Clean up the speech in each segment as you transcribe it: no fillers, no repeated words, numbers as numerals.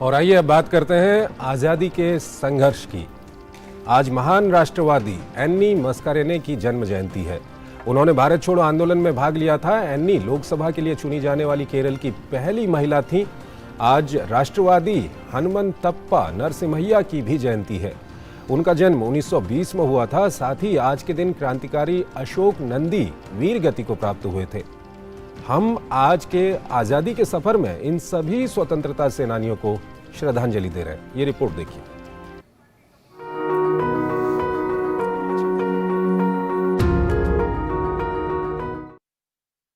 और आइए अब बात करते हैं आज़ादी के संघर्ष की। आज महान राष्ट्रवादी एन्नी मस्कारेने की जन्म जयंती है। उन्होंने भारत छोड़ो आंदोलन में भाग लिया था। एन्नी लोकसभा के लिए चुनी जाने वाली केरल की पहली महिला थीं। आज राष्ट्रवादी हनुमंतप्पा नरसिम्हय्या की भी जयंती है। उनका जन्म 1920 में हुआ था। साथ ही आज के दिन क्रांतिकारी अशोक नंदी वीर गति को प्राप्त हुए थे। हम आज के आजादी के सफर में इन सभी स्वतंत्रता सेनानियों को श्रद्धांजलि दे रहे हैं। ये रिपोर्ट देखिए।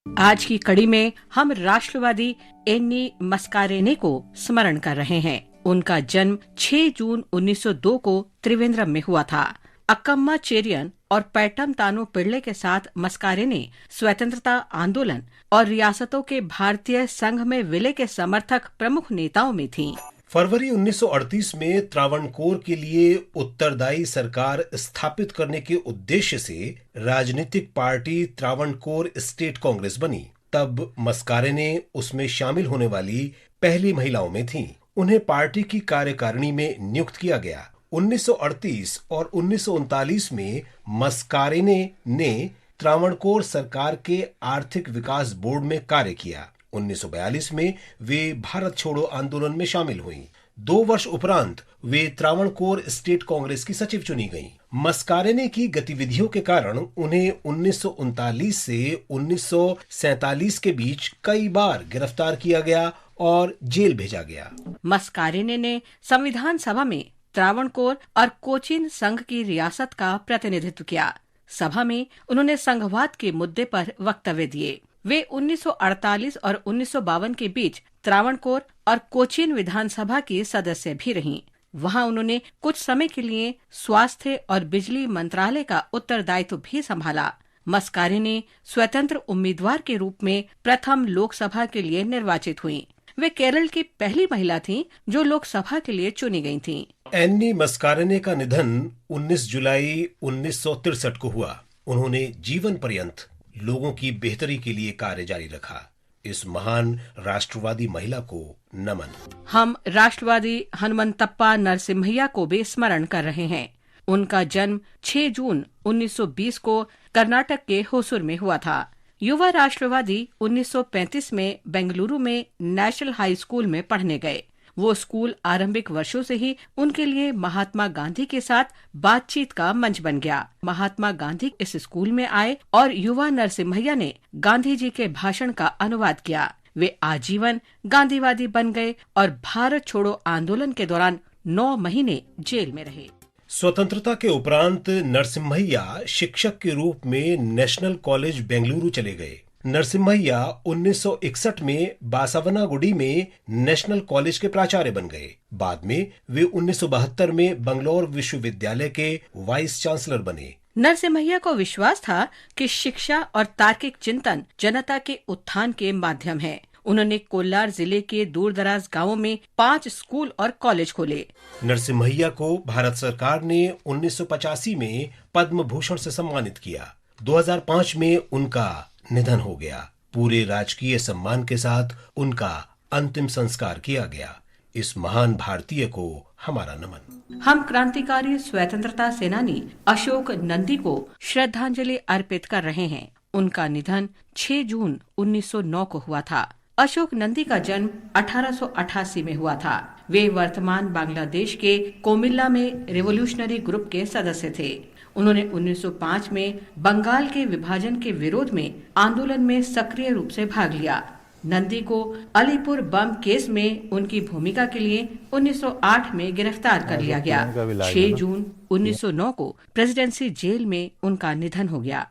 आज की कड़ी में हम राष्ट्रवादी एन्नी मस्कारेने को स्मरण कर रहे हैं। उनका जन्म 6 जून 1902 को त्रिवेंद्रम में हुआ था। अक्कम्मा चेरियन और पैटम तानो पिड़ले के साथ मस्कारेने स्वतंत्रता आंदोलन और रियासतों के भारतीय संघ में विलय के समर्थक प्रमुख नेताओं में थीं। फरवरी 1938 में त्रावणकोर के लिए उत्तरदायी सरकार स्थापित करने के उद्देश्य से राजनीतिक पार्टी त्रावणकोर स्टेट कांग्रेस बनी। तब मस्कारेने उसमें शामिल होने वाली पहली महिलाओं में थीं। उन्हें पार्टी की कार्यकारिणी में नियुक्त किया गया। 1938 और 1939 में मस्कारेने ने त्रावणकोर सरकार के आर्थिक विकास बोर्ड में कार्य किया। 1942 में वे भारत छोड़ो आंदोलन में शामिल हुईं। 2 वर्ष उपरांत वे त्रावणकोर स्टेट कांग्रेस की सचिव चुनी गईं। मस्कारेने की गतिविधियों के कारण उन्हें 1939 से 1947 के बीच कई बार गिरफ्तार किया गया और जेल भेजा गया। मस्कारेने ने संविधान सभा में त्रावणकोर और कोचीन संघ की रियासत का प्रतिनिधित्व किया। सभा में उन्होंने संघवाद के मुद्दे पर वक्तव्य दिए। वे 1948 और 1952 के बीच त्रावणकोर और कोचीन विधानसभा की सदस्य भी रहीं। वहां उन्होंने कुछ समय के लिए स्वास्थ्य और बिजली मंत्रालय का उत्तरदायित्व भी संभाला। मस्कारेने स्वतंत्र उम्मीदवार के रूप में प्रथम लोकसभा के लिए निर्वाचित हुईं। वे केरल की पहली महिला थीं जो लोकसभा के लिए चुनी गई थीं। एन्नी मस्कारेने का निधन 19 जुलाई 1963 को हुआ। उन्होंने जीवन पर्यंत लोगों की बेहतरी के लिए कार्य जारी रखा। इस महान राष्ट्रवादी महिला को नमन। हम राष्ट्रवादी हनुमंतप्पा नरसिम्हय्या को भी स्मरण कर रहे हैं। उनका जन्म 6 जून 1920 को कर्नाटक के होसूर में हुआ था। युवा राष्ट्रवादी 1935 में बेंगलुरु में नेशनल हाई स्कूल में पढ़ने गए। वो स्कूल आरंभिक वर्षों से ही उनके लिए महात्मा गांधी के साथ बातचीत का मंच बन गया। महात्मा गांधी इस स्कूल में आए और युवा नरसिम्हय्या ने गांधी जी के भाषण का अनुवाद किया। वे आजीवन गांधीवादी बन गए और भारत छोड़ो आंदोलन के दौरान 9 महीने जेल में रहे। स्वतंत्रता के उपरांत नरसिम्हय्या शिक्षक के रूप में नेशनल कॉलेज बेंगलुरु चले गए। नरसिम्हय्या 1961 में बासावनागुडी में नेशनल कॉलेज के प्राचार्य बन गए। बाद में वे 1972 में बंगलौर विश्वविद्यालय के वाइस चांसलर बने। नरसिम्हय्या को विश्वास था कि शिक्षा और तार्किक चिंतन जनता के उत्थान के माध्यम है। उन्होंने कोल्लार जिले के दूर दराज गाँवों में 5 स्कूल और कॉलेज खोले। नरसिम्हय्या को भारत सरकार ने 1985 में पद्म भूषण से सम्मानित किया। 2005 में उनका निधन हो गया। पूरे राजकीय सम्मान के साथ उनका अंतिम संस्कार किया गया। इस महान भारतीय को हमारा नमन। हम क्रांतिकारी स्वतंत्रता सेनानी अशोक नंदी को श्रद्धांजलि अर्पित कर रहे हैं। उनका निधन 6 जून 1909 को हुआ था। अशोक नंदी का जन्म 1888 में हुआ था। वे वर्तमान बांग्लादेश के कोमिल्ला में रिवोल्यूशनरी ग्रुप के सदस्य थे। उन्होंने 1905 में बंगाल के विभाजन के विरोध में आंदोलन में सक्रिय रूप से भाग लिया। नंदी को अलीपुर बम केस में उनकी भूमिका के लिए 1908 में गिरफ्तार कर लिया गया। 6 जून 1909 को प्रेसिडेंसी जेल में उनका निधन हो गया।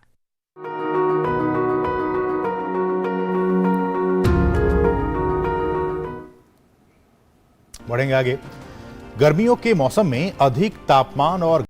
बढ़ेंगे आगे। गर्मियों के मौसम में अधिक तापमान और